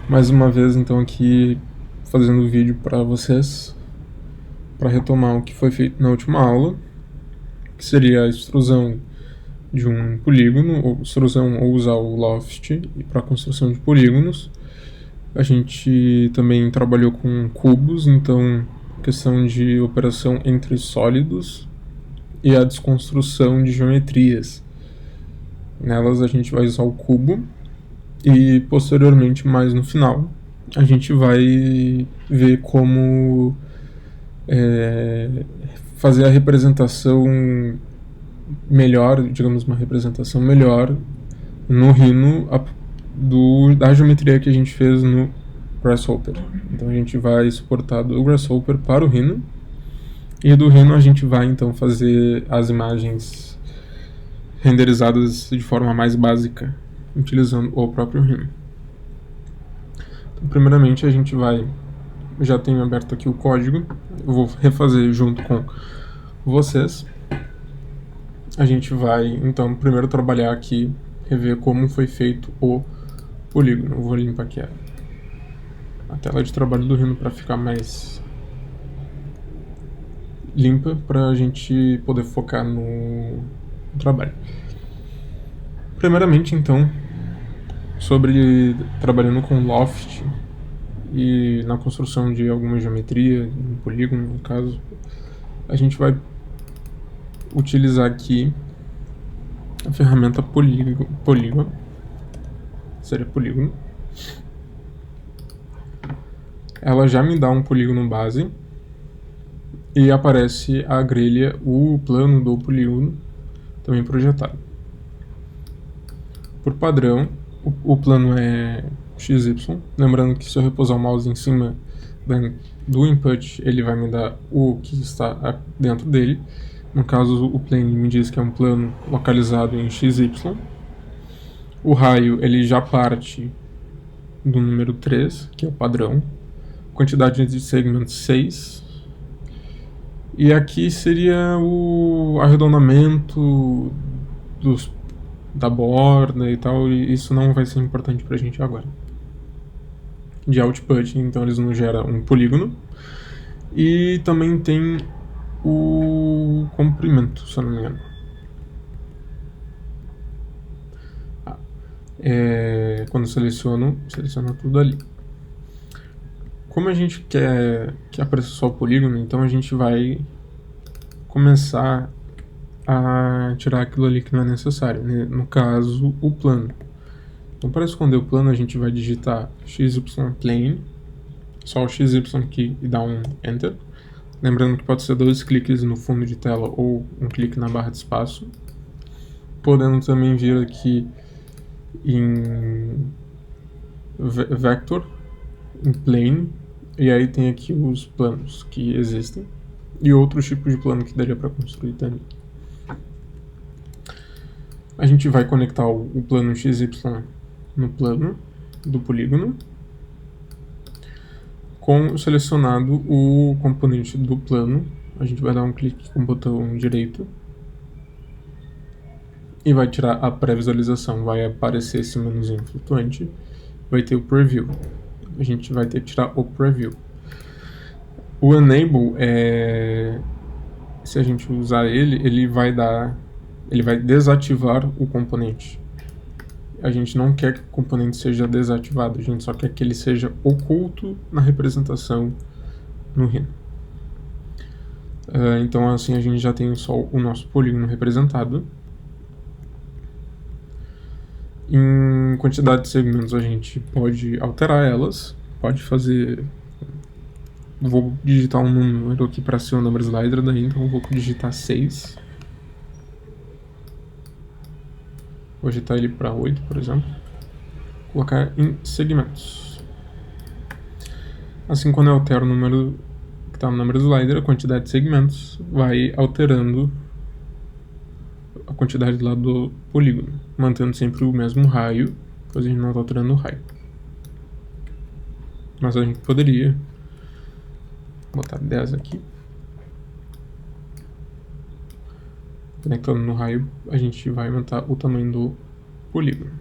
Mais uma vez, então, aqui fazendo o vídeo para vocês, para retomar o que foi feito na última aula, que seria a extrusão de um polígono, ou extrusão ou usar o Loft para a construção de polígonos. A gente também trabalhou com cubos, então questão de operação entre sólidos e a desconstrução de geometrias. Nelas a gente vai usar o cubo e posteriormente, mais no final, a gente vai ver como fazer a representação melhor, digamos uma representação melhor no Rhino da geometria que a gente fez no Grasshopper. Então a gente vai exportar do Grasshopper para o Rhino, e do Rhino a gente vai então fazer as imagens renderizadas de forma mais básica, utilizando o próprio Rhino. Então, primeiramente a gente vai, já tenho aberto aqui o código, eu vou refazer junto com vocês. A gente vai então primeiro trabalhar aqui, rever como foi feito o polígono. Eu vou limpar aqui a tela de trabalho do Rhino para ficar mais limpa, para a gente poder focar no trabalho. Primeiramente, então, sobre trabalhando com Loft e na construção de alguma geometria, um polígono no caso, a gente vai utilizar aqui a ferramenta Polygon, seria polígono. Ela já me dá um polígono base e aparece a grelha, o plano do polígono também projetado. Por padrão, o plano é XY, lembrando que se eu repousar o mouse em cima do input, ele vai me dar o que está dentro dele. No caso, o plane me diz que é um plano localizado em XY. O raio ele já parte do número 3, que é o padrão. Quantidade de segmentos 6. E aqui seria o arredondamento da borda e tal, e isso não vai ser importante pra gente agora. De output, então eles nos geram um polígono. E também tem o comprimento, se eu não me engano. Quando seleciono tudo ali. Como a gente quer que apareça só o polígono, então a gente vai começar a tirar aquilo ali que não é necessário, né? No caso, o plano. Então, para esconder o plano, a gente vai digitar XYPlane, só o XY aqui e dar um Enter. Lembrando que pode ser 2 cliques no fundo de tela ou um clique na barra de espaço. Podendo também vir aqui em Vector, em Plane, e aí tem aqui os planos que existem e outros tipos de plano que daria para construir também. A gente vai conectar o plano XY no plano do polígono, com selecionado o componente do plano. A gente vai dar um clique com o botão direito e vai tirar a pré-visualização. Vai aparecer esse menuzinho flutuante, vai ter o preview. A gente vai ter que tirar o preview. O enable, se a gente usar ele vai desativar o componente. A gente não quer que o componente seja desativado, a gente só quer que ele seja oculto na representação no Rhino. Então assim a gente já tem só o nosso polígono representado. Em quantidade de segmentos a gente pode alterar elas, pode fazer... Vou digitar um número aqui para ser o number slider, daí então eu vou digitar 6. Vou digitar ele para 8, por exemplo. Colocar em segmentos. Assim, quando eu altero o número que está no number slider, a quantidade de segmentos vai alterando a quantidade lá do polígono, mantendo sempre o mesmo raio, pois a gente não está alterando o raio. Mas a gente poderia botar 10 aqui. Conectando no raio, a gente vai aumentar o tamanho do polígono.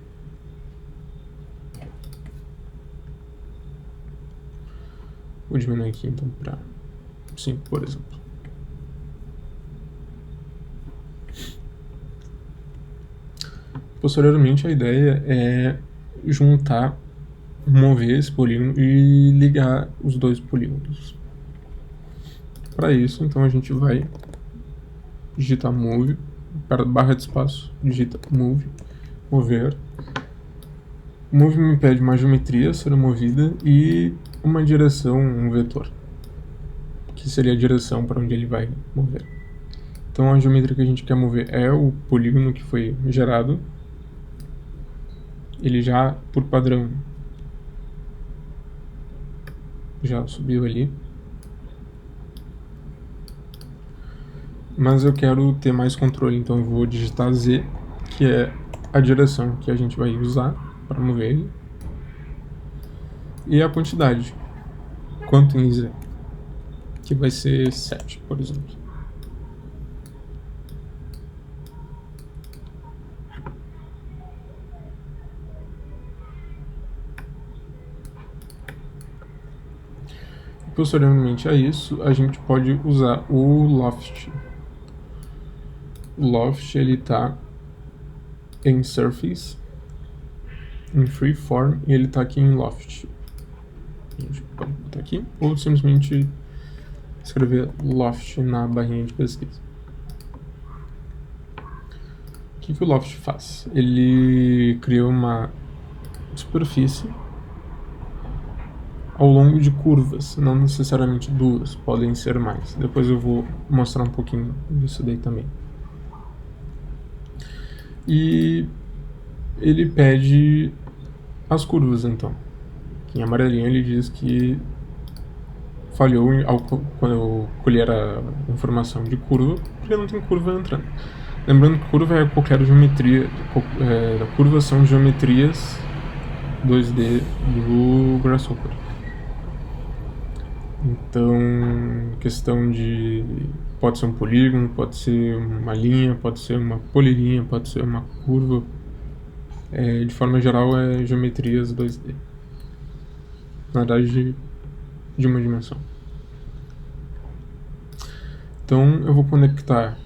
Vou diminuir aqui então para 5, por exemplo. Posteriormente, a ideia é juntar, mover esse polígono e ligar os dois polígonos. Para isso, então, a gente vai digitar move, para barra de espaço, digita move, mover. Move me pede uma geometria a ser movida e uma direção, um vetor, que seria a direção para onde ele vai mover. Então a geometria que a gente quer mover é o polígono que foi gerado. Ele já, por padrão, já subiu ali. Mas eu quero ter mais controle, então eu vou digitar Z, que é a direção que a gente vai usar para mover ele. E a quantidade, quanto em Z, que vai ser 7, por exemplo. Posteriormente a isso, a gente pode usar o Loft. O Loft, ele está em Surface, em Freeform, e ele está aqui em Loft. A gente pode botar aqui, ou simplesmente escrever Loft na barrinha de pesquisa. O que o Loft faz? Ele cria uma superfície ao longo de curvas, não necessariamente duas, podem ser mais. Depois eu vou mostrar um pouquinho disso daí também. E ele pede as curvas, então. Em amarelinho ele diz que falhou quando eu colher a informação de curva, porque não tem curva entrando. Lembrando que curva é qualquer geometria, curvas são geometrias 2D do Grasshopper. Então, questão de... pode ser um polígono, pode ser uma linha, pode ser uma polilinha, pode ser uma curva. De forma geral, é geometrias 2D. Na verdade, de uma dimensão. Então, eu vou conectar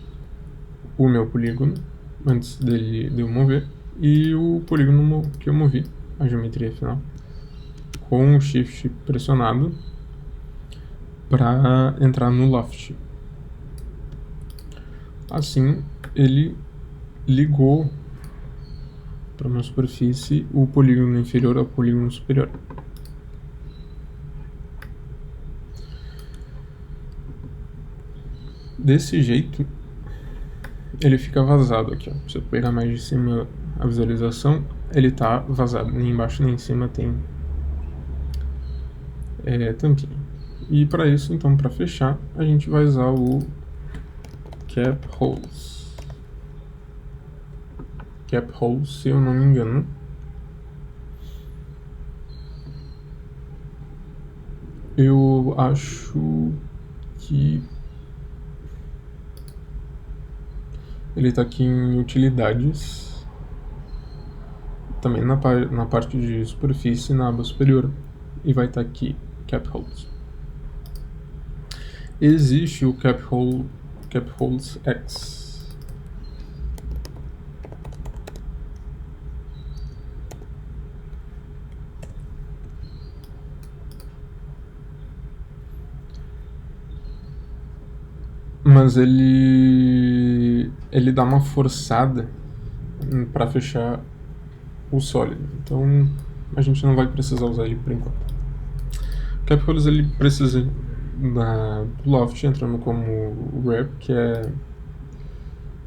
o meu polígono, antes de eu mover, e o polígono que eu movi, a geometria final, com o Shift pressionado, para entrar no Loft. Assim, ele ligou para uma superfície o polígono inferior ao polígono superior. Desse jeito, ele fica vazado aqui. Ó. Se eu pegar mais de cima a visualização, ele está vazado. Nem embaixo nem em cima tem tampinha. E para isso, então, para fechar, a gente vai usar o Cap Holes. Cap Holes, se eu não me engano, eu acho que ele está aqui em utilidades, também na parte de superfície, na aba superior, e vai estar aqui, Cap Holes. Existe o Cap Holes X. Mas ele dá uma forçada para fechar o sólido. Então a gente não vai precisar usar ele por enquanto. O Cap Holes ele precisa do Loft entrando como Rep, que é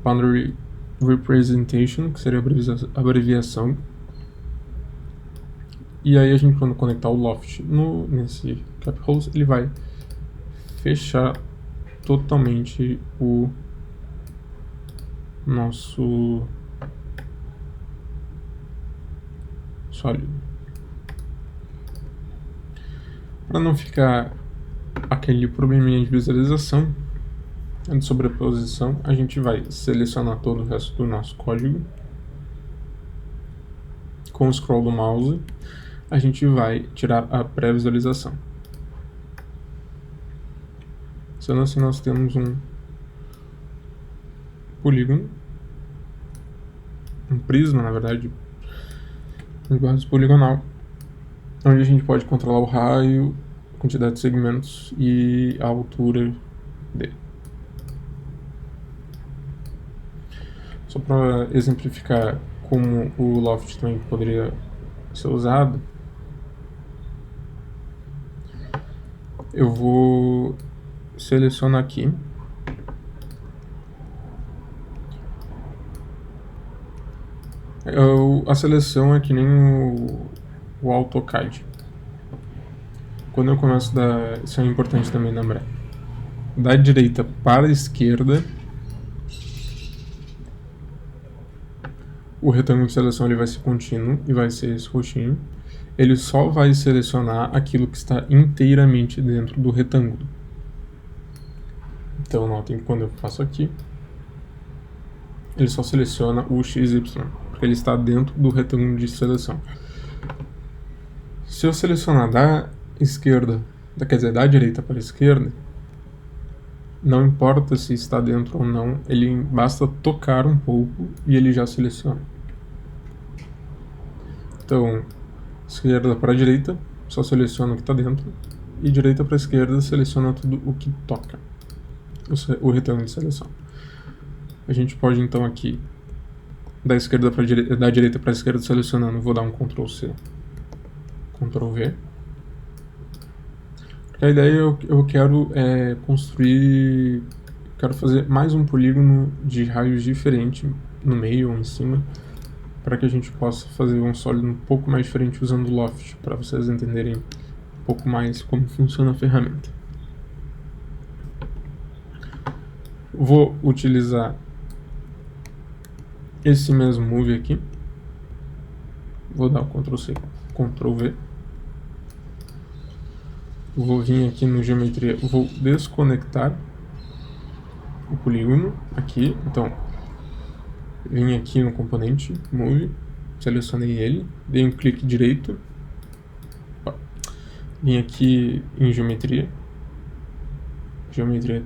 Boundary Representation, que seria a abreviação. E aí a gente, quando conectar o Loft nesse Cap Holes, ele vai fechar totalmente o nosso sólido. Para não ficar aquele probleminha de visualização, de sobreposição, a gente vai selecionar todo o resto do nosso código. Com o scroll do mouse, a gente vai tirar a pré-visualização. Sendo assim, nós temos um polígono, um prisma, na verdade, de base poligonal, onde a gente pode controlar o raio, a quantidade de segmentos e a altura dele. Só para exemplificar como o Loft também poderia ser usado, eu vou selecionar aqui a seleção é que nem o AutoCAD. Quando eu começo isso é importante também lembrar, da direita para a esquerda, o retângulo de seleção ele vai ser contínuo e vai ser esse roxinho. Ele só vai selecionar aquilo que está inteiramente dentro do retângulo. Então notem que quando eu faço aqui, ele só seleciona o XY, porque ele está dentro do retângulo de seleção. Se eu selecionar da esquerda, quer dizer, da direita para a esquerda, não importa se está dentro ou não, ele basta tocar um pouco e ele já seleciona. Então, esquerda para a direita, só seleciona o que está dentro, e direita para a esquerda, seleciona tudo o que toca, o retângulo de seleção. A gente pode então aqui, da direita para a esquerda selecionando, vou dar um Ctrl C, Ctrl V. A ideia eu quero quero fazer mais um polígono de raios diferente no meio ou em cima, para que a gente possa fazer um sólido um pouco mais diferente usando o Loft, para vocês entenderem um pouco mais como funciona a ferramenta. Vou utilizar esse mesmo Move aqui, vou dar o Ctrl C, Ctrl V. Vou vir aqui no Geometria, vou desconectar o polígono aqui, então vim aqui no componente Move, selecionei ele, dei um clique direito, vim aqui em Geometria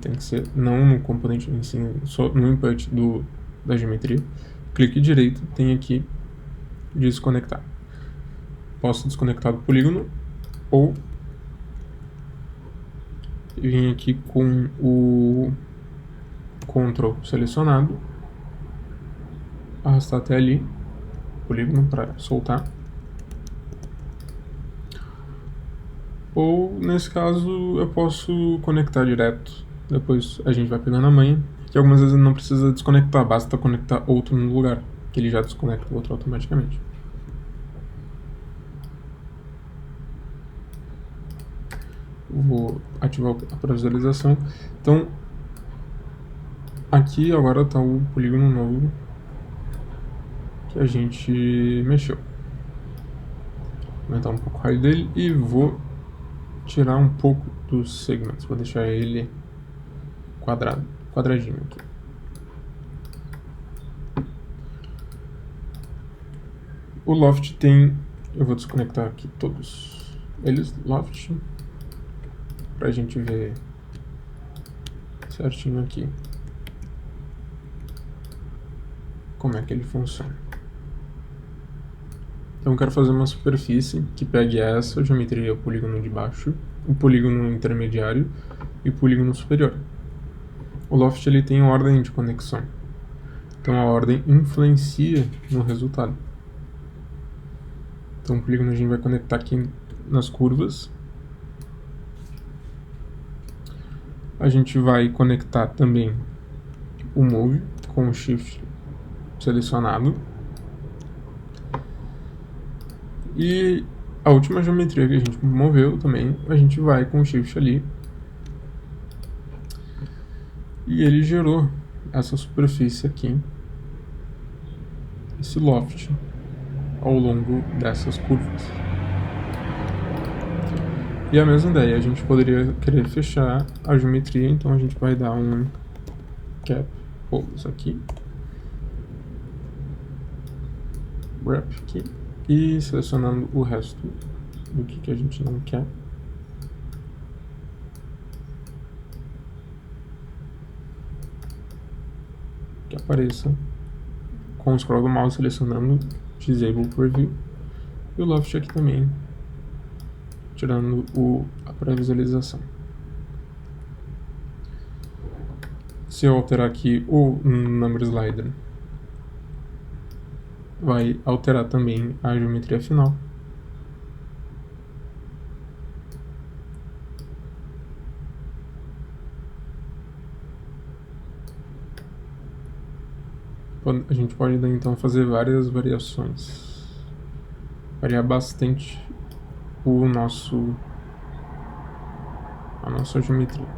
tem que ser não no componente em si, só no input da geometria, clique direito, tem aqui desconectar. Posso desconectar do polígono ou vim aqui com o Ctrl selecionado, arrastar até ali o polígono para soltar. Ou, nesse caso, eu posso conectar direto. Depois a gente vai pegando a manha, que algumas vezes não precisa desconectar, basta conectar outro no lugar, que ele já desconecta o outro automaticamente. Vou ativar a visualização. Então, aqui agora está o polígono novo que a gente mexeu. Vou aumentar um pouco o raio dele e vou tirar um pouco dos segmentos. Vou deixar ele quadradinho aqui. O Loft tem... Eu vou desconectar aqui todos eles, Loft, pra gente ver certinho aqui como é que ele funciona. Então eu quero fazer uma superfície que pegue essa geometria, o polígono de baixo, o polígono intermediário e o polígono superior. O Loft ele tem ordem de conexão, então a ordem influencia no resultado. Então o polígono a gente vai conectar aqui nas curvas. A gente vai conectar também o Move com o Shift selecionado. E a última geometria que a gente moveu também, a gente vai com o Shift ali. E ele gerou essa superfície aqui, esse Loft, ao longo dessas curvas. E a mesma ideia, a gente poderia querer fechar a geometria, então a gente vai dar um Cap Pose aqui, Wrap aqui, e selecionando o resto do que a gente não quer. que apareça com o scroll do mouse selecionando Disable Preview. E o Loft aqui também, tirando a pré-visualização. Se eu alterar aqui o Number Slider, vai alterar também a geometria final. A gente pode então fazer várias variações, variar bastante a nossa geometria.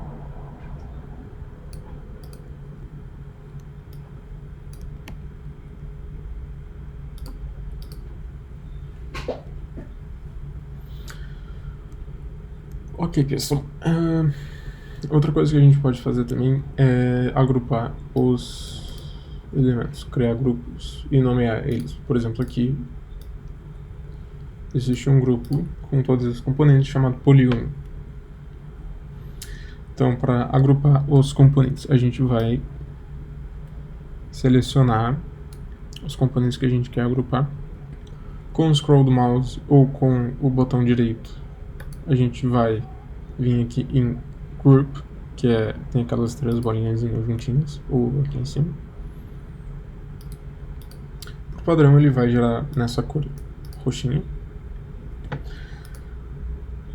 Ok, pessoal. Outra coisa que a gente pode fazer também é agrupar os elementos, criar grupos e nomear eles. Por exemplo, aqui existe um grupo com todos os componentes chamado polígono. Então, para agrupar os componentes, a gente vai selecionar os componentes que a gente quer agrupar. Com o scroll do mouse ou com o botão direito, a gente vai vir aqui em Group, que tem aquelas 3 bolinhas juntinhas, ou aqui em cima. Por padrão, ele vai gerar nessa cor roxinha.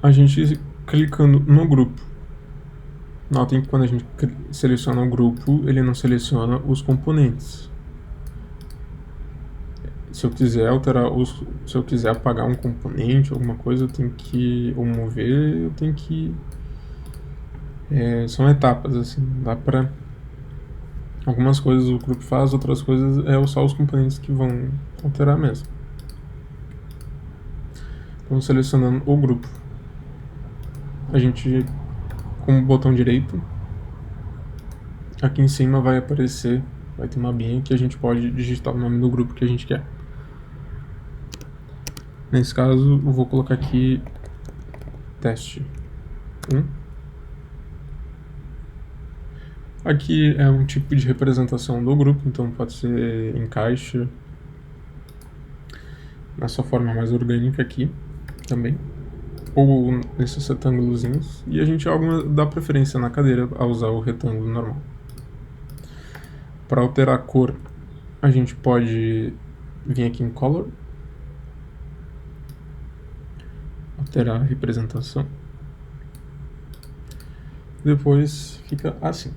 A gente clicando no grupo, notem que quando a gente seleciona o grupo, ele não seleciona os componentes. Se eu quiser se eu quiser apagar um componente, alguma coisa, eu tenho que, ou mover, eu tenho que, são etapas, assim, dá pra, algumas coisas o grupo faz, outras coisas só os componentes que vão alterar mesmo. Então, selecionando o grupo, a gente, com o botão direito, aqui em cima vai aparecer, vai ter uma abinha que a gente pode digitar o nome do grupo que a gente quer. Nesse caso, eu vou colocar aqui teste 1. Aqui é um tipo de representação do grupo, então pode ser em caixa, na sua forma mais orgânica aqui também, ou nesses retângulozinhos. E a gente dá preferência na cadeira a usar o retângulo normal. Para alterar a cor, a gente pode vir aqui em Color, alterar a representação. Depois fica assim.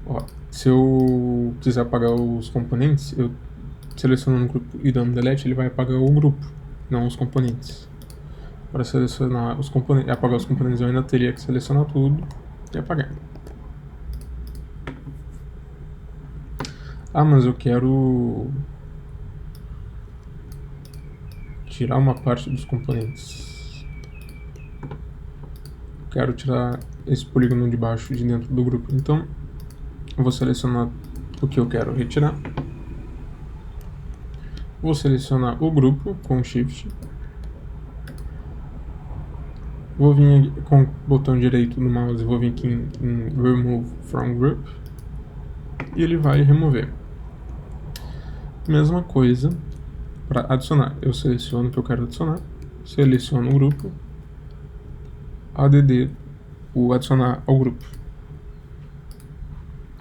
Ó, se eu quiser apagar os componentes, eu selecionando o grupo e dando delete, ele vai apagar o grupo, não os componentes. Para selecionar os componentes, apagar os componentes, eu ainda teria que selecionar tudo e apagar. Ah, mas eu quero tirar uma parte dos componentes. Eu quero tirar esse polígono de baixo de dentro do grupo. Então, eu vou selecionar o que eu quero retirar. Vou selecionar o grupo com Shift. Vou vir aqui com o botão direito do mouse, vou vir aqui em Remove from Group. E ele vai remover. Mesma coisa para adicionar. Eu seleciono o que eu quero adicionar. Seleciono o grupo. ADD, o adicionar ao grupo.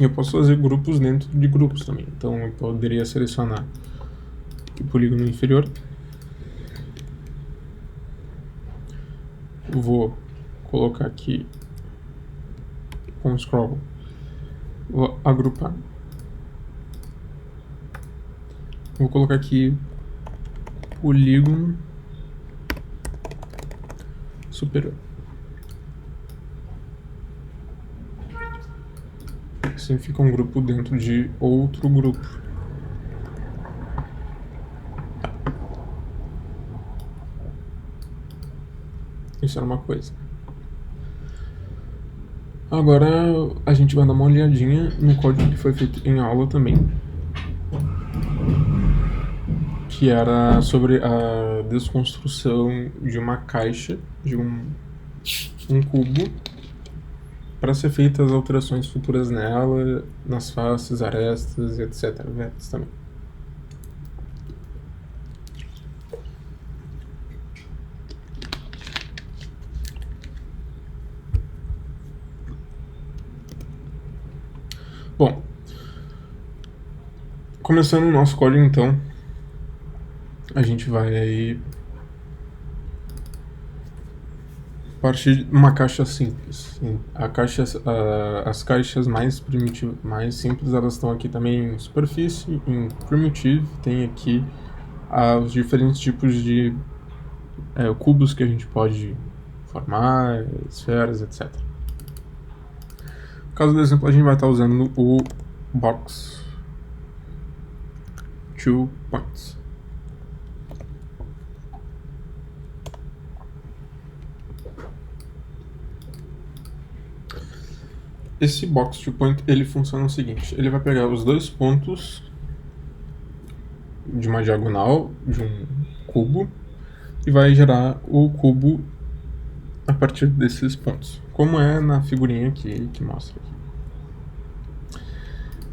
Eu posso fazer grupos dentro de grupos também. Então eu poderia selecionar o polígono inferior. Vou colocar aqui com o scroll. Vou agrupar. Vou colocar aqui polígono superior. Assim fica um grupo dentro de outro grupo. Isso era uma coisa. Agora a gente vai dar uma olhadinha no código que foi feito em aula também, que era sobre a desconstrução de uma caixa, de um cubo, para ser feitas alterações futuras nela, nas faces, arestas, etc. Vértices também. Bom, começando o nosso código, então, a gente vai aí partir de uma caixa simples. As caixas mais primitivas, mais simples, elas estão aqui também em superfície, em primitive, tem aqui os diferentes tipos de cubos que a gente pode formar, esferas, etc. No caso do exemplo, a gente vai estar usando o box 2 points. Esse box 2 point, ele funciona o seguinte: ele vai pegar os dois pontos de uma diagonal de um cubo e vai gerar o cubo a partir desses pontos, como é na figurinha aqui que mostra aqui.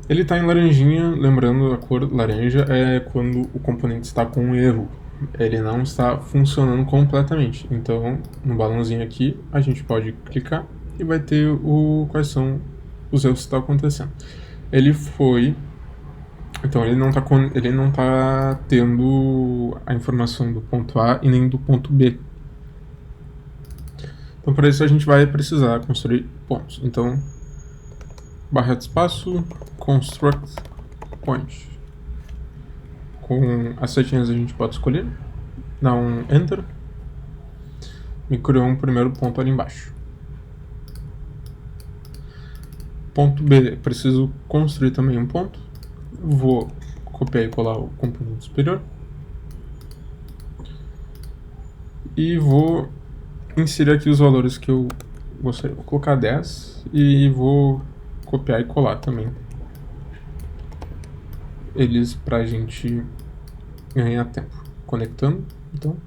Ele está em laranjinha, lembrando, a cor laranja é quando o componente está com um erro, ele não está funcionando completamente. Então, no balãozinho aqui, a gente pode clicar e vai ter quais são os erros que estão acontecendo. Então ele não está tendo a informação do ponto A e nem do ponto B. Então para isso a gente vai precisar construir pontos. Então, barra de espaço, construct point. Com as setinhas a gente pode escolher, dá um enter, me criou um primeiro ponto ali embaixo. Ponto B, preciso construir também um ponto. Vou copiar e colar o componente superior. E vou inserir aqui os valores que eu gostaria. Vou colocar 10 e vou copiar e colar também eles pra gente ganhar tempo. Conectando, então.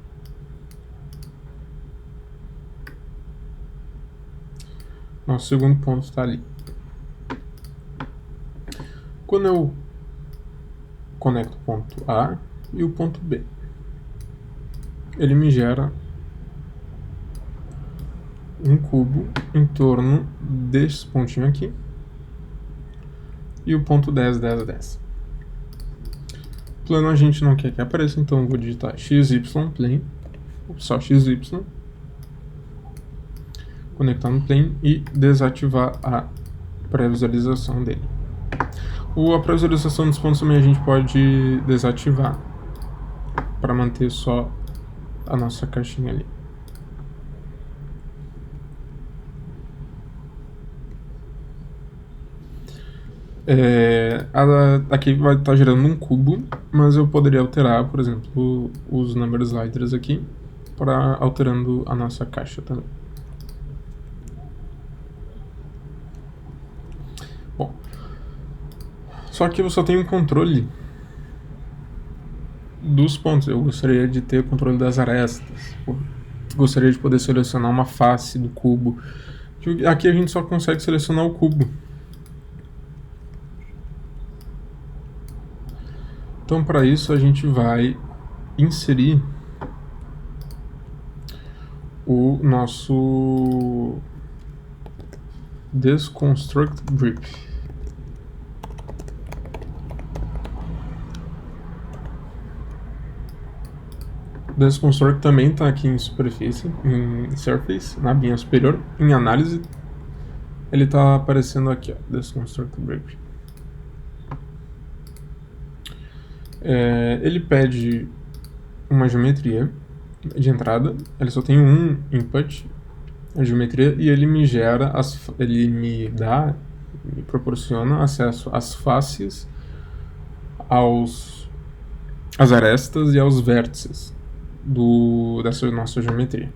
Nosso segundo ponto está ali. Quando eu conecto o ponto A e o ponto B, ele me gera um cubo em torno desse pontinho aqui e o ponto 10, 10, 10. Plano a gente não quer que apareça, então eu vou digitar XY plane, só XY, conectar no plane e desativar a pré-visualização dele. A pré-visualização dos pontos também a gente pode desativar para manter só a nossa caixinha ali. Aqui vai estar gerando um cubo, mas eu poderia alterar, por exemplo, os number sliders aqui, para alterando a nossa caixa também. Bom, só que eu só tenho controle dos pontos. Eu gostaria de ter controle das arestas. Gostaria de poder selecionar uma face do cubo. Aqui a gente só consegue selecionar o cubo. Então, para isso, a gente vai inserir o nosso Desconstruct Grip. Desconstruct também está aqui em superfície, em Surface, na linha superior. Em análise, ele está aparecendo aqui, ó, Desconstruct Grip. Ele pede uma geometria de entrada, ele só tem um input, a geometria, e ele me gera, me proporciona acesso às faces, às arestas e aos vértices dessa nossa geometria.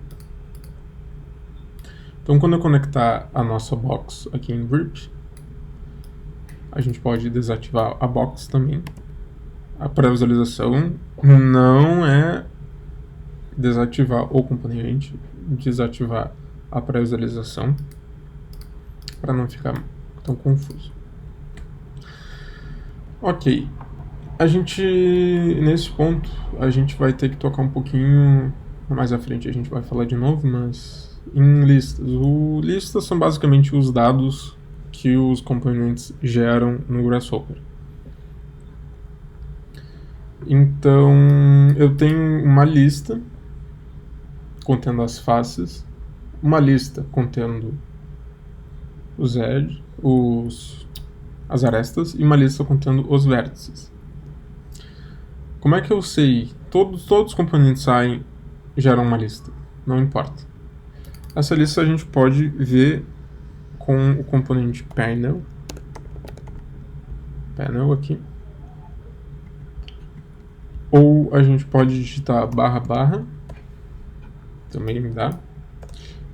Então, quando eu conectar a nossa box aqui em Grip, a gente pode desativar a box também. A pré-visualização não é desativar o componente, desativar a pré-visualização. para não ficar tão confuso. Ok, nesse ponto, a gente vai ter que tocar um pouquinho, mais à frente a gente vai falar de novo, mas em listas. Listas são basicamente os dados que os componentes geram no Grasshopper. Então, eu tenho uma lista contendo as faces, uma lista contendo os edges, as arestas, e uma lista contendo os vértices. Como é que eu sei? Todos os componentes saem geram uma lista, não importa. Essa lista a gente pode ver com o componente panel aqui, ou a gente pode digitar // também dá.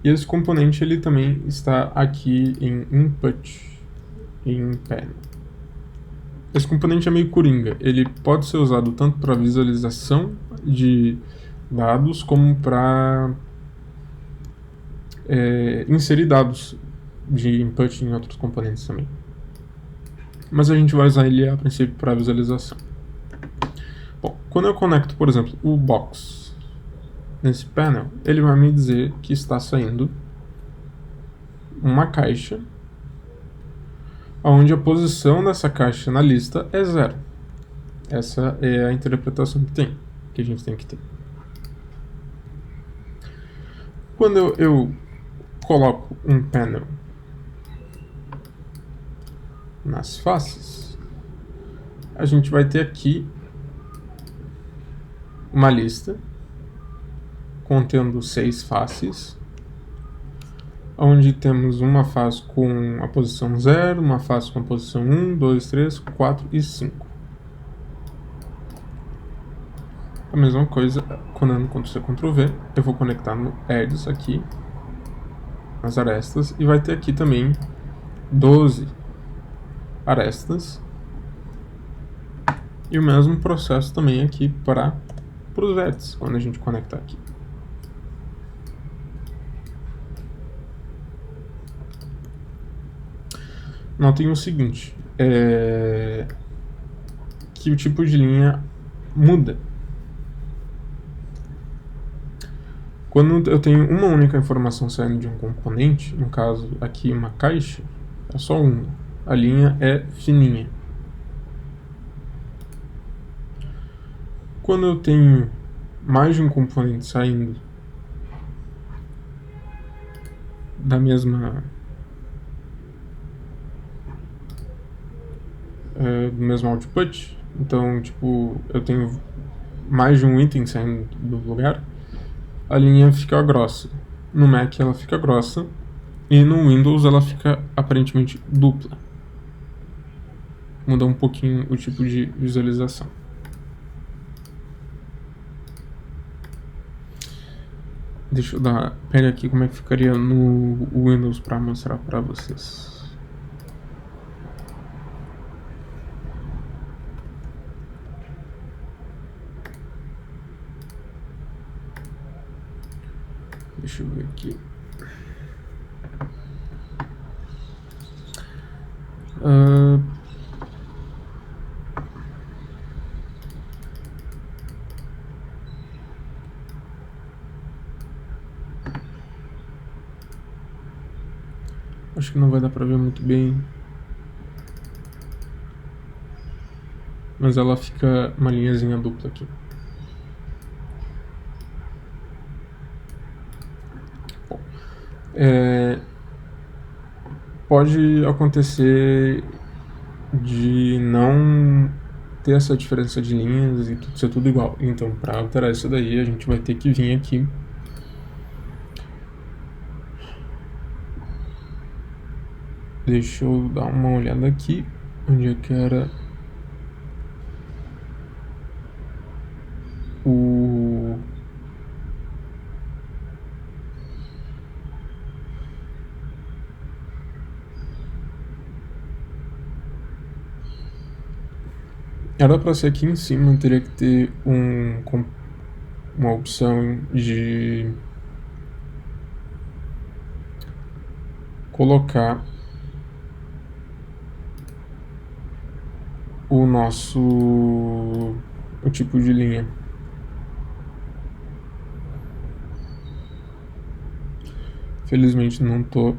E esse componente ele também está aqui em input, em panel. Esse componente é meio coringa, ele pode ser usado tanto para visualização de dados como para inserir dados de input em outros componentes também. Mas a gente vai usar ele a princípio para visualização. Bom, quando eu conecto, por exemplo, o box nesse panel, ele vai me dizer que está saindo uma caixa onde a posição dessa caixa na lista é 0. Essa é a interpretação que a gente tem que ter. Quando eu coloco um panel nas faces, a gente vai ter aqui uma lista contendo 6 faces, onde temos uma face com a posição 0, uma face com a posição 1, 2, 3, 4 e 5. A mesma coisa, quando Ctrl+C, Ctrl+V, eu vou conectar no Edges aqui, nas arestas, e vai ter aqui também 12 arestas. E o mesmo processo também aqui para os vértices, quando a gente conectar aqui. Notem o seguinte, que o tipo de linha muda. Quando eu tenho uma única informação saindo de um componente, no caso aqui uma caixa, é só uma. A linha é fininha. Quando eu tenho mais de um componente saindo da mesma do mesmo output, então tipo eu tenho mais de um item saindo do lugar, a linha fica grossa. No Mac ela fica grossa e no Windows ela fica aparentemente dupla. Muda um pouquinho o tipo de visualização. Deixa eu pegar aqui como é que ficaria no Windows para mostrar para vocês. Deixa eu ver aqui. Acho que não vai dar pra ver muito bem. Mas ela fica uma linhazinha dupla aqui. Bom, pode acontecer de não ter essa diferença de linhas e ser tudo igual. Então, para alterar isso daí, a gente vai ter que vir aqui deixa eu dar uma olhada aqui onde é que era o era para ser aqui em cima, teria que ter uma opção de colocar o tipo de linha. Felizmente não tô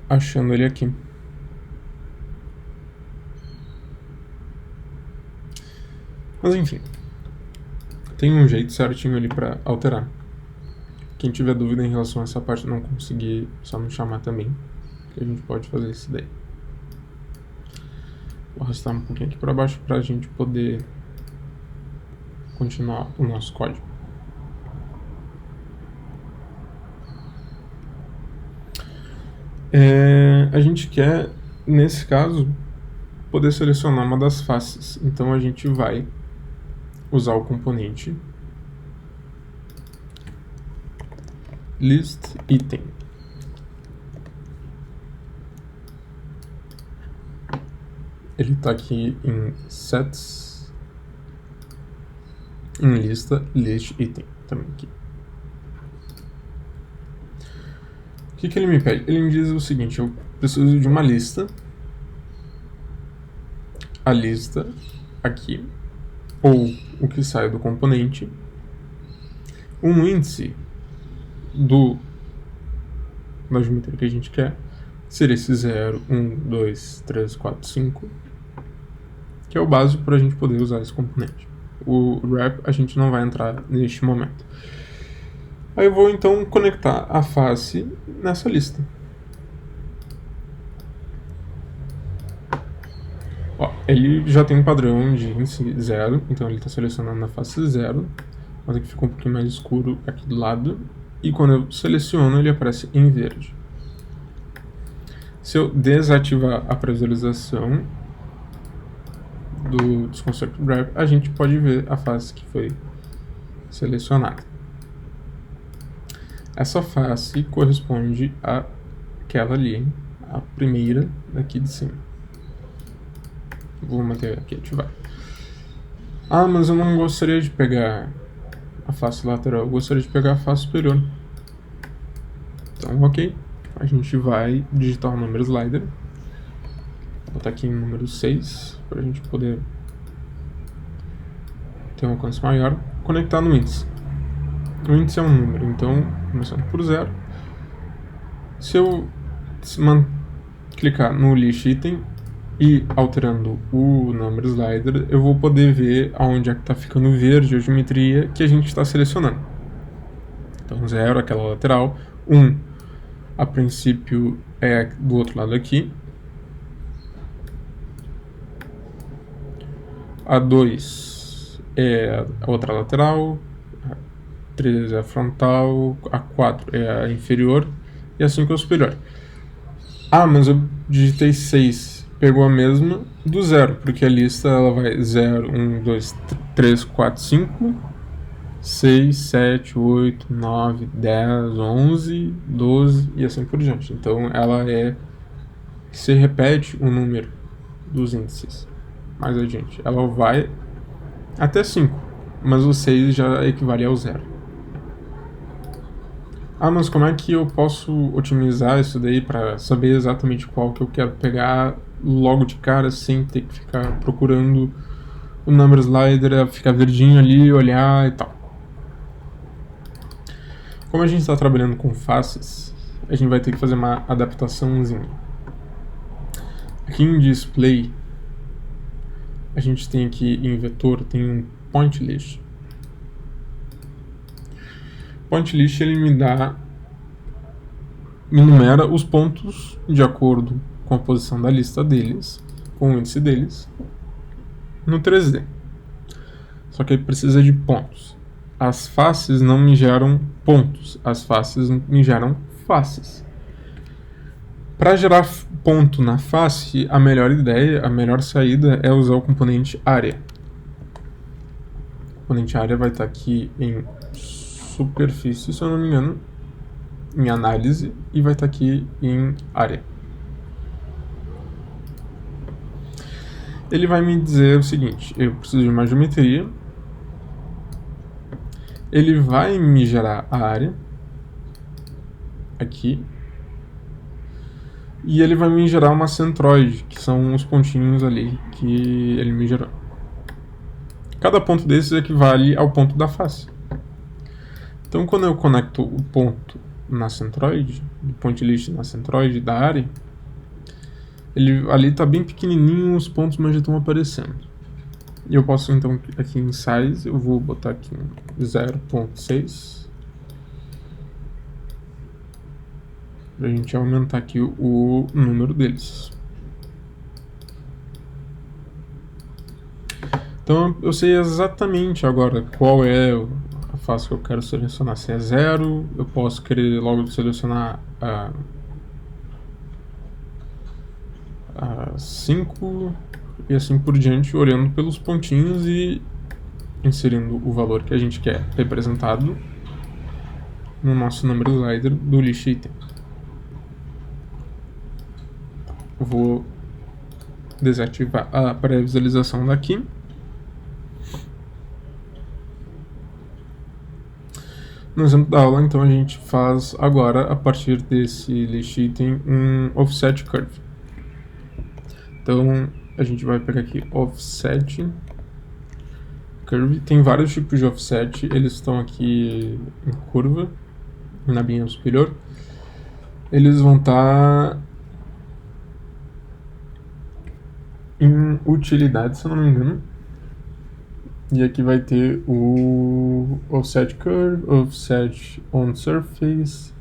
achando ele aqui. Mas enfim, tem um jeito certinho ali para alterar. Quem tiver dúvida em relação a essa parte não conseguir, só me chamar também, que a gente pode fazer isso daí. Vou arrastar um pouquinho aqui para baixo para a gente poder continuar o nosso código. A gente quer, nesse caso, poder selecionar uma das faces. Então a gente vai usar o componente list item. Ele está aqui em sets, em lista, list item também aqui. O que ele me pede? Ele me diz o seguinte: eu preciso de uma lista. A lista aqui, ou o que sai do componente, um índice da geometria que a gente quer, seria esse 0, 1, 2, 3, 4, 5, que é o básico para a gente poder usar esse componente. O wrap a gente não vai entrar neste momento. Aí eu vou então conectar a face nessa lista. Ó, ele já tem um padrão de índice 0, então ele está selecionando na face 0, mas aqui ficou um pouquinho mais escuro aqui do lado, e quando eu seleciono ele aparece em verde. Se eu desativar a previsualização do Disconstruct Wrap, a gente pode ver a face que foi selecionada. Essa face corresponde àquela ali, a primeira daqui de cima. Vou manter aqui ativado. Ah, mas eu não gostaria de pegar a face lateral, eu gostaria de pegar a face superior. Então, ok. A gente vai digitar o número slider. Vou botar aqui em número 6, para a gente poder ter um alcance maior. Conectar no índice. O índice é um número, então, começando por 0. Se eu clicar no list item e alterando o number slider, eu vou poder ver aonde é que está ficando verde a geometria que a gente está selecionando. Então 0, aquela lateral, 1, a princípio é do outro lado aqui, a 2 é a outra lateral, 3 é a frontal, a 4 é a inferior e a 5 é a superior. Ah, mas eu digitei 6, pegou a mesma do 0, porque a lista ela vai 0, 1, 2, 3, 4, 5, 6, 7, 8, 9, 10, 11, 12 e assim por diante. Então ela se repete o número dos índices mais adiante. Ela vai até 5, mas o 6 já equivale ao 0. Ah, mas como é que eu posso otimizar isso daí para saber exatamente qual que eu quero pegar logo de cara sem ter que ficar procurando o number slider, ficar verdinho ali, olhar e tal? Como a gente está trabalhando com faces, a gente vai ter que fazer uma adaptaçãozinha. Aqui em display, a gente tem aqui em vetor, tem um point list. Point list ele me enumera os pontos de acordo com a posição da lista deles, com o índice deles, no 3D. Só que ele precisa de pontos. As faces não me geram pontos, as faces me geram faces. Para gerar ponto na face, a melhor ideia, a melhor saída é usar o componente área. O componente área vai estar aqui em superfície, se eu não me engano, em análise, e vai estar aqui em área. Ele vai me dizer o seguinte: eu preciso de uma geometria, ele vai me gerar a área aqui, E ele vai me gerar uma centroide, que são os pontinhos ali que ele me gerou. Cada ponto desses equivale ao ponto da face. Então, quando eu conecto o ponto na centroide, o point list na centroide da área, ele ali está bem pequenininho, os pontos mas já estão aparecendo. E eu posso então aqui em size, eu vou botar aqui 0.6 para a gente aumentar aqui o número deles. Então eu sei exatamente agora qual é a face que eu quero selecionar. Se é 0, eu posso querer logo selecionar a 5 e assim por diante, olhando pelos pontinhos e inserindo o valor que a gente quer representado no nosso number slider do list item. Eu vou desativar a pré-visualização daqui. No exemplo da aula, então, a gente faz agora, a partir desse list item, um offset curve. Então, a gente vai pegar aqui offset curve. Tem vários tipos de offset, eles estão aqui em curva, na linha superior. Eles vão estar em utilidade, se eu não me engano. E aqui vai ter o offset curve, offset on surface,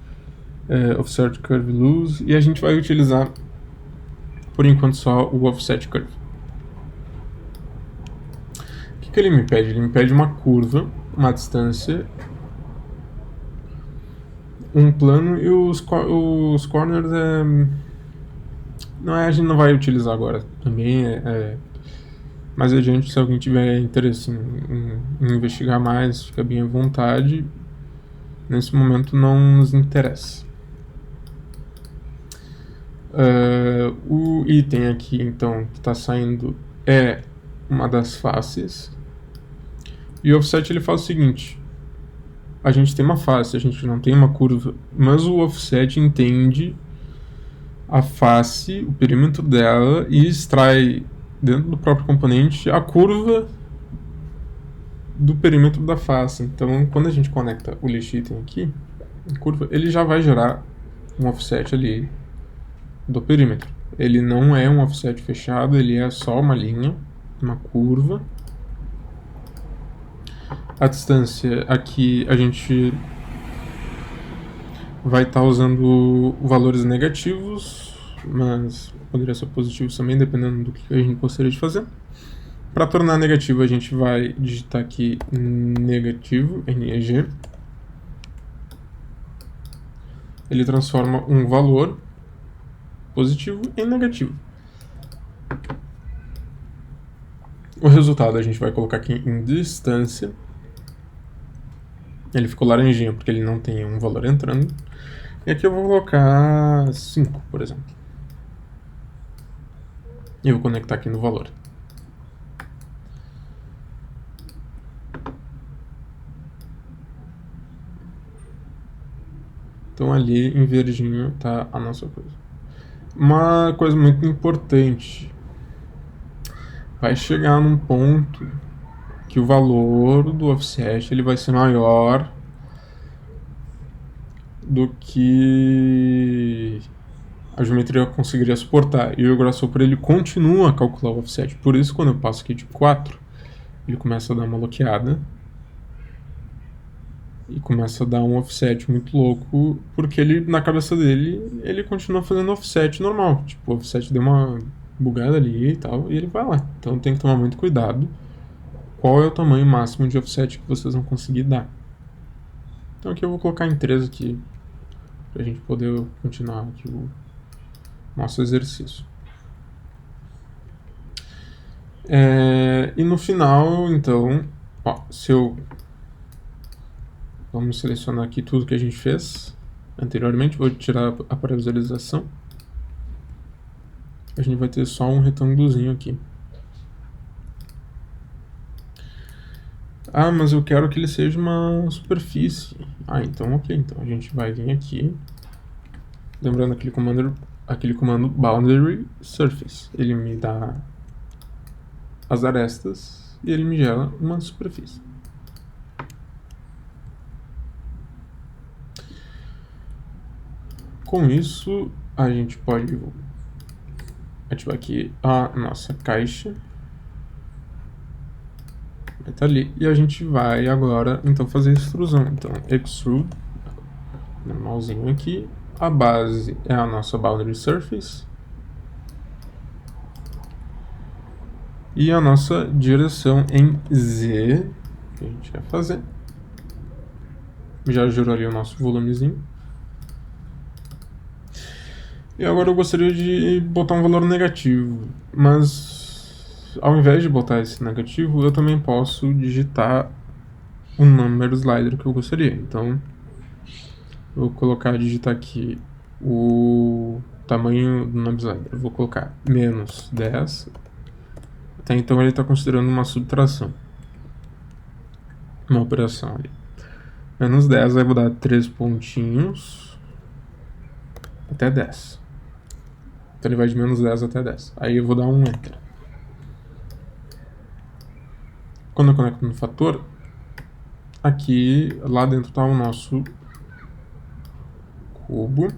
offset curve loose, e a gente vai utilizar por enquanto só o offset curve. O que ele me pede? Ele me pede uma curva, uma distância, um plano e os corners a gente não vai utilizar agora. Também mais adiante, se alguém tiver interesse em investigar mais, fica bem à vontade. Nesse momento não nos interessa. O item aqui, então, que está saindo é uma das faces. E o offset ele faz o seguinte: a gente tem uma face, a gente não tem uma curva, mas o offset entende a face, o perímetro dela, e extrai dentro do próprio componente a curva do perímetro da face. Então, quando a gente conecta o list item aqui, a curva, ele já vai gerar um offset ali do perímetro. Ele não é um offset fechado, ele é só uma linha, uma curva. A distância aqui a gente vai estar usando valores negativos, mas poderia ser positivos também, dependendo do que a gente gostaria de fazer. Para tornar negativo, a gente vai digitar aqui negativo, NEG. Ele transforma um valor positivo em negativo. O resultado a gente vai colocar aqui em distância. Ele ficou laranjinha porque ele não tem um valor entrando. E aqui eu vou colocar 5, por exemplo. E eu vou conectar aqui no valor. Então ali em verdinho está a nossa coisa. Uma coisa muito importante. Vai chegar num ponto que o valor do offset ele vai ser maior do que a geometria conseguiria suportar. E o Grasshopper ele continua a calcular o offset. Por isso, quando eu passo aqui de 4, ele começa a dar uma bloqueada. E começa a dar um offset muito louco, porque ele, na cabeça dele, ele continua fazendo offset normal. Tipo, o offset deu uma bugada ali e tal, e ele vai lá. Então tem que tomar muito cuidado. Qual é o tamanho máximo de offset que vocês vão conseguir dar? Então aqui eu vou colocar em 3 aqui, pra gente poder continuar aqui o nosso exercício. E no final, então, se eu... Vamos selecionar aqui tudo que a gente fez anteriormente. Vou tirar a pré-visualização. A gente vai ter só um retângulozinho aqui. Ah, mas eu quero que ele seja uma superfície. Então ok. Então a gente vai vir aqui. Lembrando aquele comando aquele comando boundary surface. Ele me dá as arestas e ele me gera uma superfície. Com isso, a gente pode ativar aqui a nossa caixa. Vai estar ali. E a gente vai agora, então, fazer a extrusão. Então, extrude, normalzinho aqui. A base é a nossa boundary surface. E a nossa direção em Z, que a gente vai fazer. Já gerou ali o nosso volumezinho. E agora eu gostaria de botar um valor negativo, mas ao invés de botar esse negativo, eu também posso digitar o number slider que eu gostaria. Então, eu vou digitar aqui o tamanho do number slider. Eu vou colocar menos 10. Até então ele está considerando uma subtração, uma operação ali. Menos 10, aí vou dar 3 pontinhos até 10. Então ele vai de menos 10 até 10. Aí eu vou dar um Enter. Quando eu conecto no fator, aqui, lá dentro está o nosso cubo.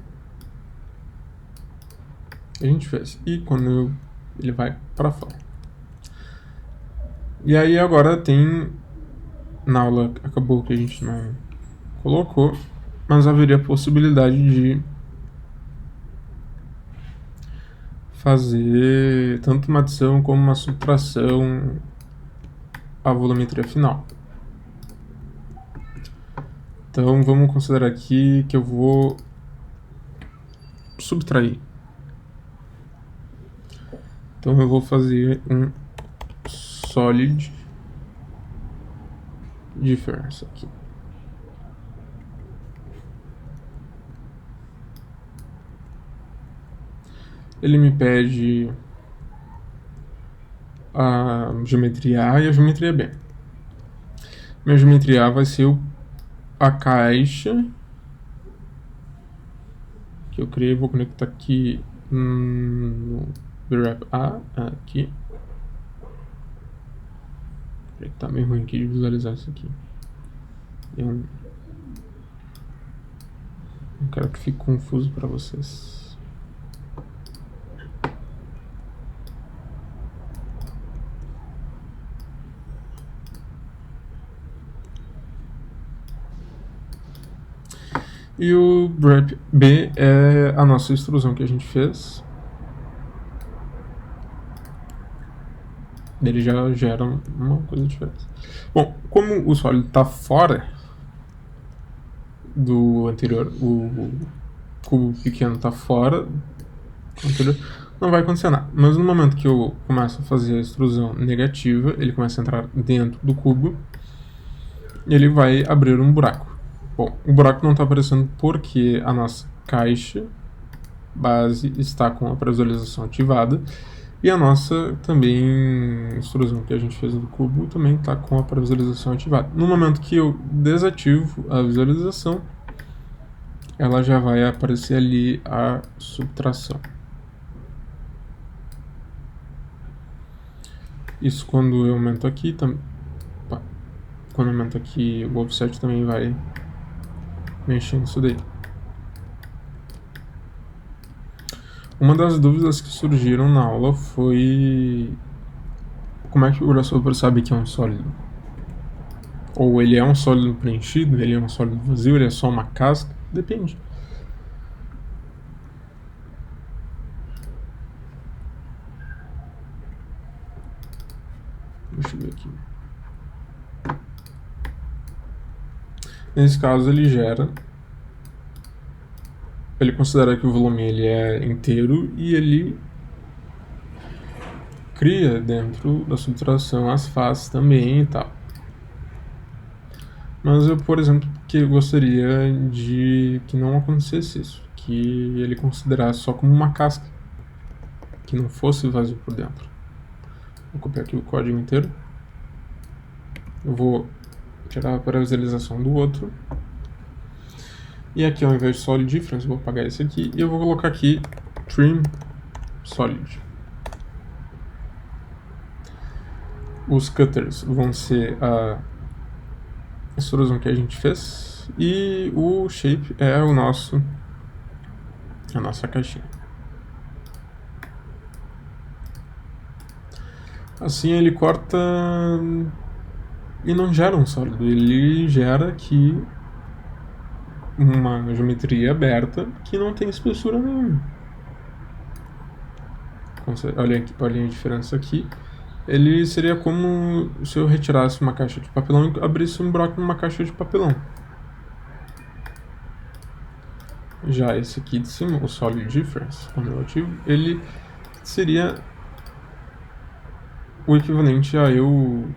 A gente fez. E quando ele vai para fora. E aí agora tem... Na aula acabou que a gente não colocou, mas haveria a possibilidade de fazer tanto uma adição como uma subtração à volumetria final. Então vamos considerar aqui que eu vou subtrair. Então eu vou fazer um solid difference aqui. Ele me pede a geometria A e a geometria B. Minha geometria A vai ser a caixa que eu criei. Vou conectar aqui no wrap A, aqui. Tá meio ruim aqui de visualizar isso aqui. Eu não quero que fique confuso para vocês. E o wrap B é a nossa extrusão que a gente fez. Ele já gera uma coisa diferente. Bom, como o sólido está fora do anterior, o cubo pequeno está fora do anterior, não vai acontecer nada. Mas no momento que eu começo a fazer a extrusão negativa, ele começa a entrar dentro do cubo e ele vai abrir um buraco. Bom, o buraco não está aparecendo porque a nossa caixa base está com a previsualização ativada. E a nossa também extrusão que a gente fez do cubo também está com a previsualização ativada. No momento que eu desativo a visualização, ela já vai aparecer ali a subtração. Isso quando eu aumento aqui, quando eu aumento aqui o offset também vai mexer nisso daí. Uma das dúvidas que surgiram na aula foi como é que o Grasshopper sabe que é um sólido? Ou ele é um sólido preenchido, ele é um sólido vazio, ele é só uma casca? Depende. Deixa eu ver aqui. Nesse caso ele considera que o volume ele é inteiro e ele cria dentro da subtração as faces também e tal. Mas eu, por exemplo, que gostaria de que não acontecesse isso, que ele considerasse só como uma casca, que não fosse vazio por dentro. Vou copiar aqui o código inteiro. Eu vou tirar a paralelização do outro. E aqui, ao invés de solid difference, eu vou apagar esse aqui e eu vou colocar aqui trim solid. Os cutters vão ser a extrusão que a gente fez e o shape é a nossa caixinha. Assim ele corta e não gera um sólido, ele gera aqui uma geometria aberta que não tem espessura nenhuma. Olha a diferença aqui. Ele seria como se eu retirasse uma caixa de papelão e abrisse um buraco numa caixa de papelão. Já esse aqui de cima, o Solid Difference, o relativo, ele seria o equivalente a eu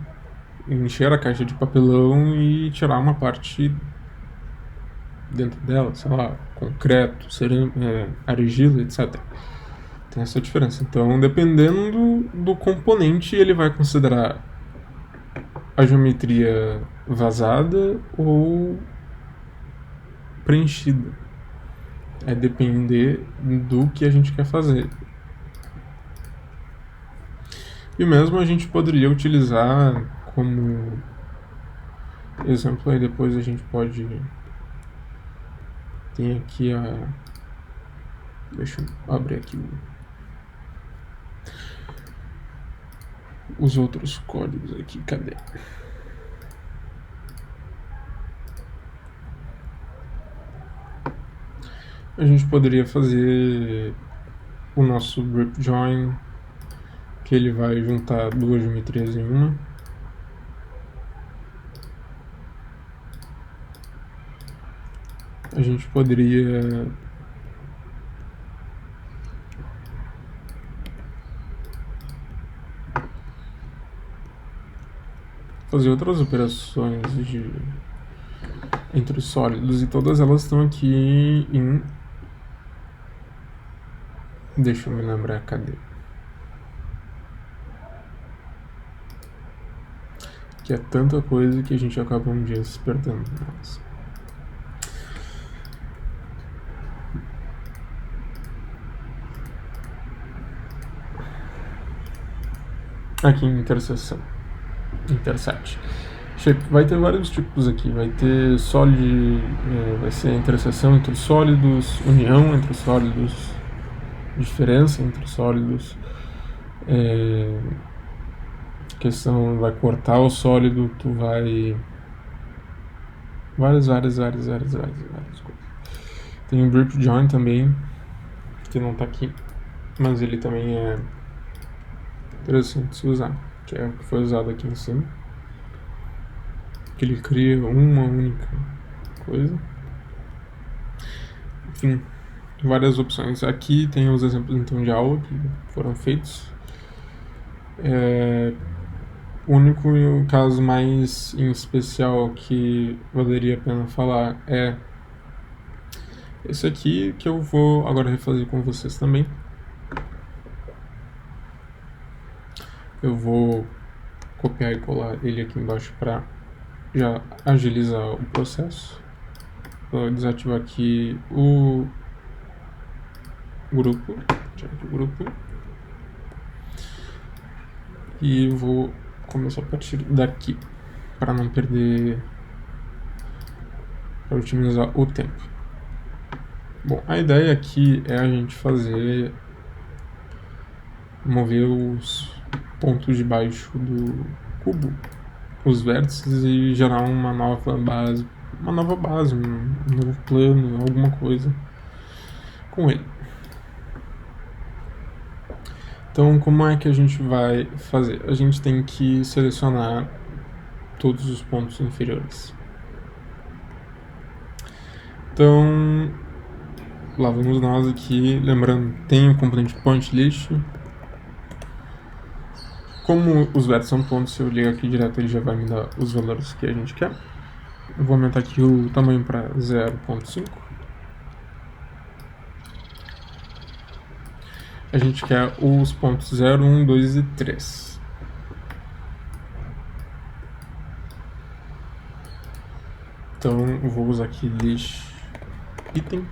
encher a caixa de papelão e tirar uma parte dentro dela, sei lá, concreto, argila, etc. Tem essa diferença. Então, dependendo do componente, ele vai considerar a geometria vazada ou preenchida. É depender do que a gente quer fazer. E mesmo a gente poderia utilizar como exemplo, aí depois a gente pode... Tem aqui a... Deixa eu abrir aqui os outros códigos aqui, cadê? A gente poderia fazer o nosso grip join, que ele vai juntar duas geometrias em uma. A gente poderia fazer outras operações entre os sólidos, e todas elas estão aqui em... Deixa eu me lembrar, cadê? Que é tanta coisa que a gente acaba um dia se perdendo. Aqui em interseção. Intercept. Shape vai ter vários tipos aqui. Vai ter solid, vai ser a interseção entre os sólidos, união entre os sólidos, diferença entre os sólidos, questão vai cortar o sólido, tu vai várias coisas. Tem o grip join também, que não tá aqui, mas ele também é interessante de se usar, que é o que foi usado aqui em cima, que ele cria uma única coisa. Enfim, várias opções. Aqui tem os exemplos então de aula que foram feitos. O único caso mais em especial que valeria a pena falar é esse aqui, que eu vou agora refazer com vocês também. Eu vou copiar e colar ele aqui embaixo para já agilizar o processo. Vou desativar aqui o grupo, e vou começar a partir daqui para não perder, para otimizar o tempo. Bom, a ideia aqui é a gente mover os pontos de baixo do cubo, os vértices, e gerar uma nova base, um novo plano, alguma coisa com ele. Então, como é que a gente vai fazer? A gente tem que selecionar todos os pontos inferiores. Então, lá vamos nós aqui, lembrando, tem o componente point list. Como os vértices são pontos, se eu ligar aqui direto, ele já vai me dar os valores que a gente quer. Eu vou aumentar aqui o tamanho para 0.5. A gente quer os pontos 0, 1, 2 e 3. Então eu vou usar aqui list item.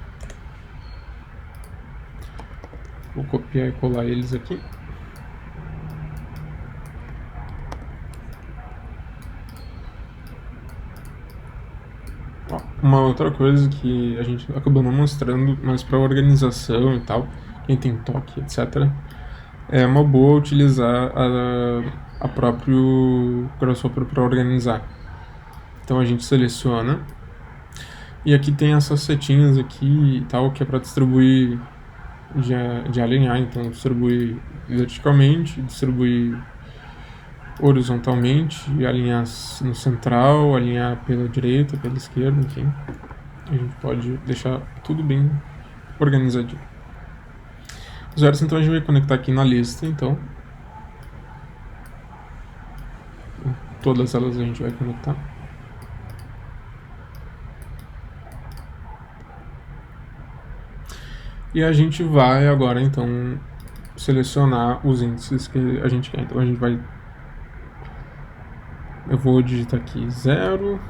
Vou copiar e colar eles aqui. Uma outra coisa que a gente acabou não mostrando, mas para organização e tal, quem tem toque, etc., é uma boa utilizar a próprio Grasshopper para organizar. Então a gente seleciona e aqui tem essas setinhas aqui e tal, que é para distribuir, de alinhar, então distribuir verticalmente, distribuir horizontalmente, alinhar no central, alinhar pela direita, pela esquerda, enfim. A gente pode deixar tudo bem organizadinho. Os zeros, então, a gente vai conectar aqui na lista, então. Todas elas a gente vai conectar. E a gente vai agora, então, selecionar os índices que a gente quer. Então a gente vai... Eu vou digitar aqui 0.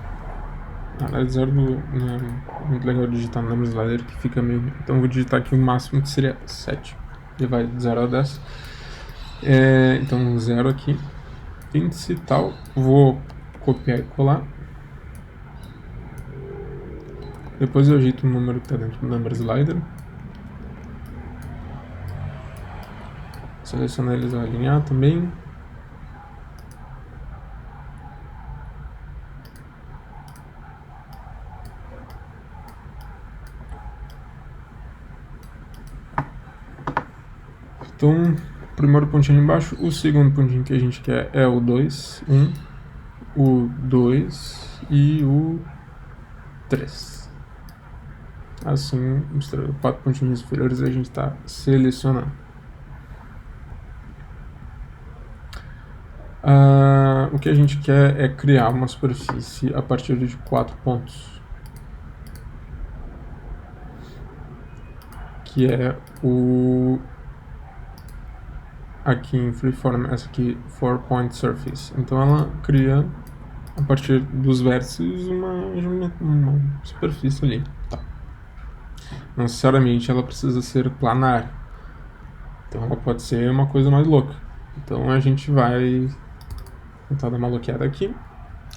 Na 0 não é muito legal digitar no número slider, que fica meio... Então eu vou digitar aqui o máximo, que seria 7. Ele vai de 0 a 10. Então 0 aqui. Índice e tal. Vou copiar e colar. Depois eu ajeito o número que está dentro do number slider. Selecionar eles e alinhar também. Então, o primeiro pontinho ali embaixo, o segundo pontinho que a gente quer é o 2, 1, o 2 e o 3. Assim, os 4 pontinhos inferiores a gente está selecionando. O que a gente quer é criar uma superfície a partir de 4 pontos. Que é o... Aqui em Freeform, essa aqui, 4-point surface. Então ela cria, a partir dos vértices, uma superfície ali. Tá. Não necessariamente ela precisa ser planar. Então ela pode ser uma coisa mais louca. Então a gente vai tentar dar uma bloqueada aqui.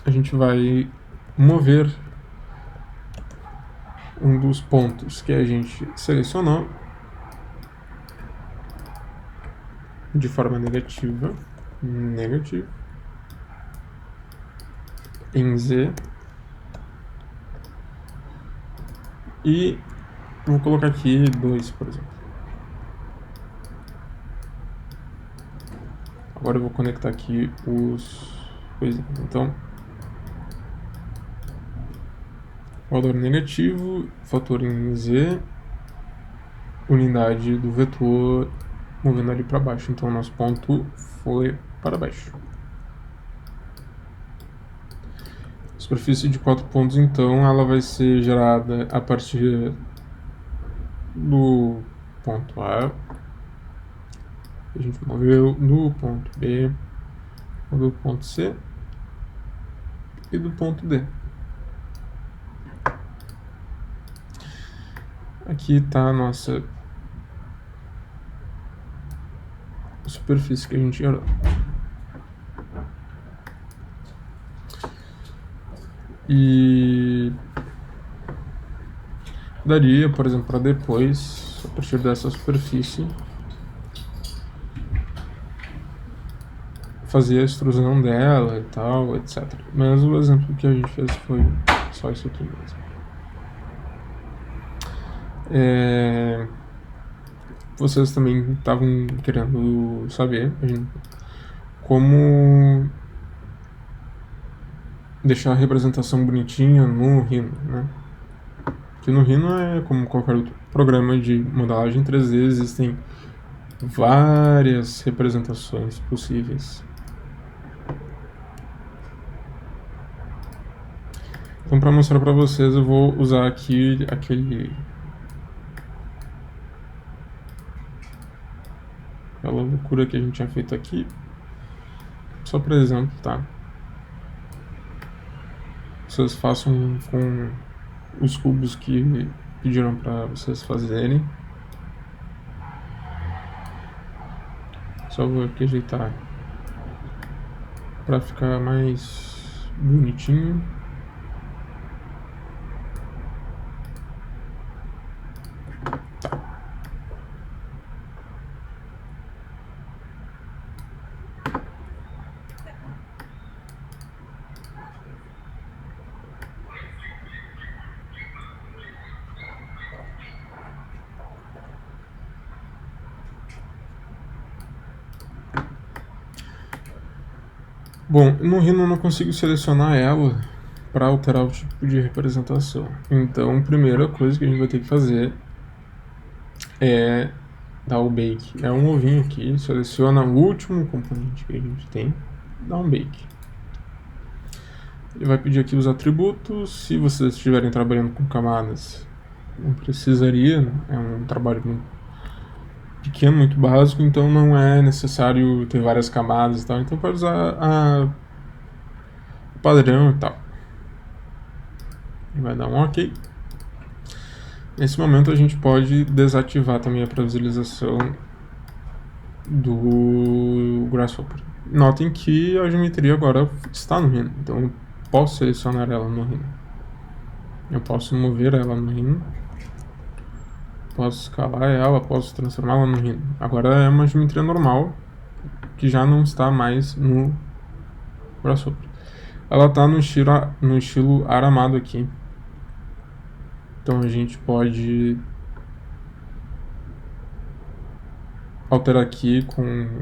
A gente vai mover um dos pontos que a gente selecionou de forma negativa, em Z, e vou colocar aqui 2, por exemplo. Agora eu vou conectar aqui os coisinhos. Então, valor negativo, fator em Z, unidade do vetor movendo ali para baixo. Então, nosso ponto foi para baixo. A superfície de 4 pontos, então, ela vai ser gerada a partir do ponto A. A gente moveu do ponto B, do ponto C e do ponto D. Aqui está a nossa superfície que a gente gerou. E daria, por exemplo, para depois, a partir dessa superfície, fazer a extrusão dela e tal, etc. Mas o exemplo que a gente fez foi só isso aqui mesmo. Vocês também estavam querendo saber como deixar a representação bonitinha no Rhino, né? Porque no Rhino é como qualquer outro programa de modelagem 3D, existem várias representações possíveis. Então, para mostrar para vocês, eu vou usar aqui aquela loucura que a gente tinha feito aqui, só por exemplo, tá? Vocês façam com os cubos que pediram para vocês fazerem. Só vou aqui ajeitar para ficar mais bonitinho. Bom, no Rhino eu não consigo selecionar ela para alterar o tipo de representação. Então, a primeira coisa que a gente vai ter que fazer é dar o bake. É um ovinho aqui, seleciona o último componente que a gente tem, dá um bake. Ele vai pedir aqui os atributos. Se vocês estiverem trabalhando com camadas, não precisaria, é um trabalho muito pequeno, muito básico, então não é necessário ter várias camadas e tal, então pode usar a padrão e tal. Vai dar um OK. Nesse momento a gente pode desativar também a previsualização do Grasshopper. Notem que a geometria agora está no Rhino, então eu posso selecionar ela no Rhino. Eu posso mover ela no Rhino. Posso escalar ela, posso transformá-la no Rhino. Agora é uma geometria normal, que já não está mais no Grasshopper. Ela está no estilo aramado aqui. Então a gente pode alterar aqui com...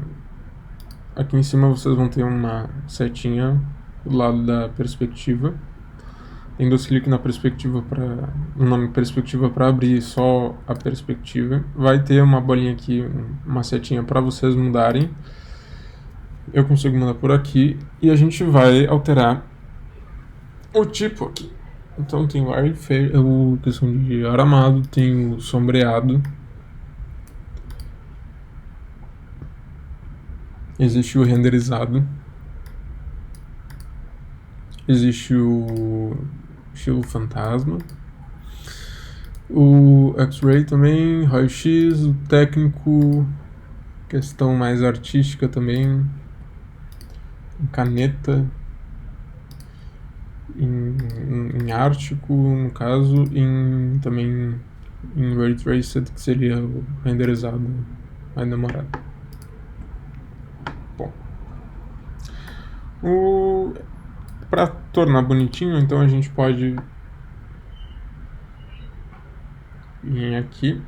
Aqui em cima vocês vão ter uma setinha do lado da perspectiva. Tem dois cliques na perspectiva para no nome perspectiva para abrir só a perspectiva. Vai ter uma bolinha aqui, uma setinha para vocês mudarem. Eu consigo mudar por aqui e a gente vai alterar o tipo aqui. Então tem o a questão de aramado, tem o sombreado. Existe o renderizado. Existe o estilo fantasma, o X-Ray também, raio-x, o técnico, questão mais artística também, caneta, em ártico, no caso, também em Ray Traced, que seria o renderizado mais demorado. Bom, para tornar bonitinho, então a gente pode vir aqui.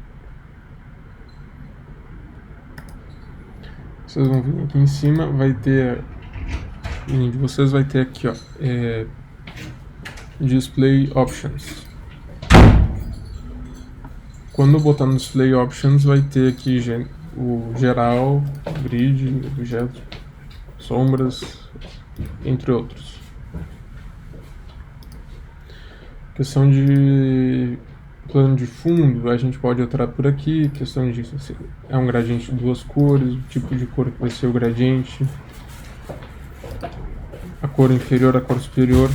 Vocês vão vir aqui em cima, vai ter... Vocês vai ter aqui, ó, Display Options. Quando eu botar no Display Options, vai ter aqui o geral, grid, objetos, sombras, entre outros. Questão de plano de fundo, a gente pode alterar por aqui. Questão de se é um gradiente de duas cores, o tipo de cor que vai ser o gradiente, a cor inferior, a cor superior.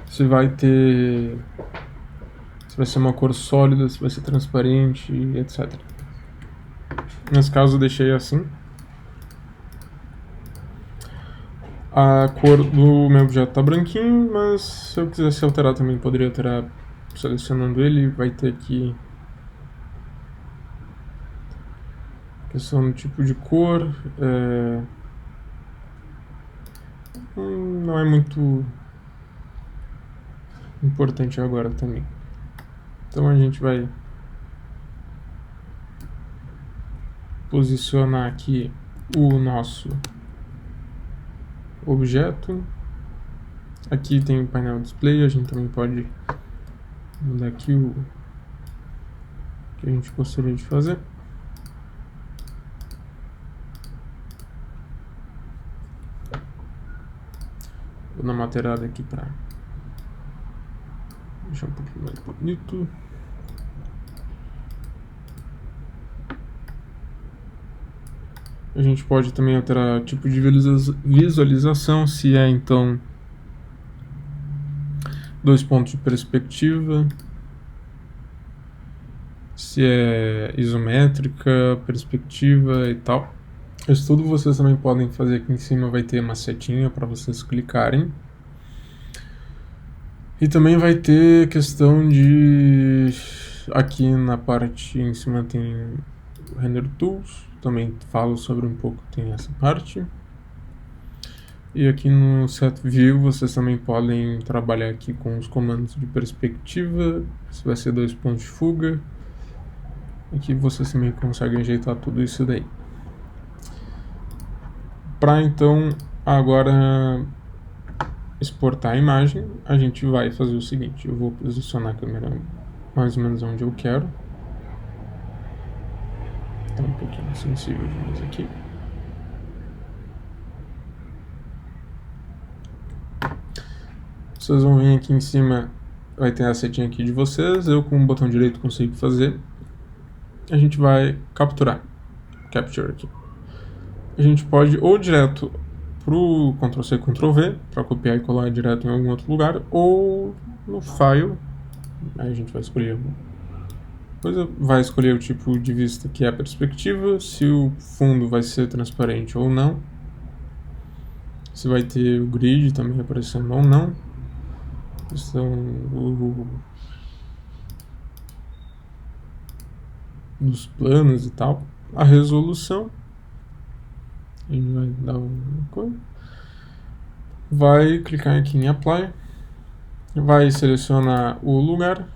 Se vai ter, se vai ser uma cor sólida, se vai ser transparente, etc. Nesse caso eu deixei assim. A cor do meu objeto está branquinho, mas se eu quisesse alterar também poderia alterar selecionando ele. Vai ter aqui questão do tipo de cor, não é muito importante agora também. Então a gente vai posicionar aqui o nosso objeto. Aqui tem o painel display, a gente também pode mudar aqui o que a gente gostaria de fazer. Vou dar uma alterada aqui para deixar um pouquinho mais bonito. A gente pode também alterar o tipo de visualização, se é então 2 pontos de perspectiva, se é isométrica, perspectiva e tal. Isso tudo vocês também podem fazer. Aqui em cima vai ter uma setinha para vocês clicarem. E também vai ter questão de... Aqui na parte em cima tem Render Tools, também falo sobre um pouco, tem essa parte. E aqui no Set View vocês também podem trabalhar aqui com os comandos de perspectiva, se vai ser 2 pontos de fuga. Aqui vocês também conseguem ajeitar tudo isso daí. Para então agora exportar a imagem, a gente vai fazer o seguinte: eu vou posicionar a câmera mais ou menos onde eu quero. Tá um pouquinho sensível demais aqui. Vocês vão vir aqui em cima, vai ter a setinha aqui de vocês. Eu com o botão direito consigo fazer. A gente vai capturar, capture aqui. A gente pode ou direto pro Ctrl+C, Ctrl+V para copiar e colar direto em algum outro lugar, ou no file. Aí a gente vai escolher alguma coisa, vai escolher o tipo de vista que é a perspectiva, se o fundo vai ser transparente ou não, se vai ter o grid também aparecendo ou não. São dos planos e tal. A resolução, a gente vai dar uma coisa, vai clicar aqui em Apply, vai selecionar o lugar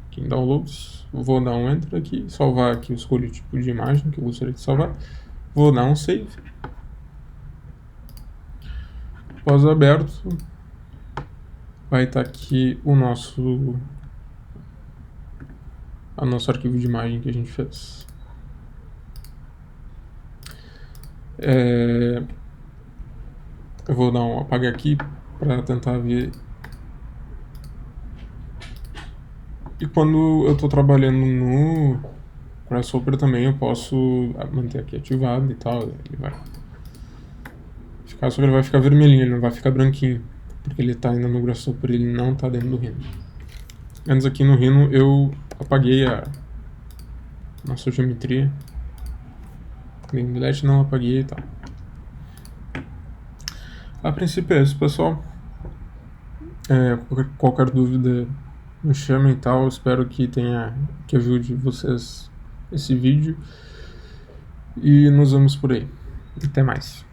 aqui em Downloads, vou dar um Enter aqui, salvar aqui, eu escolho o tipo de imagem que eu gostaria de salvar, vou dar um Save. Após aberto, vai estar aqui o nosso arquivo de imagem que a gente fez. Eu vou dar um apagar aqui para tentar ver. E quando eu estou trabalhando no Grasshopper também eu posso manter aqui ativado e tal. Ele vai ficar, só que ele vai ficar vermelhinho, ele não vai ficar branquinho, porque ele está ainda no Grasshopper, ele não está dentro do Rhino. Antes aqui no Rhino eu apaguei a nossa geometria. No Delete não apaguei e tal. A princípio é isso, pessoal. Qualquer dúvida me chamem e tal. Espero que ajude vocês esse vídeo. E nos vemos por aí. Até mais.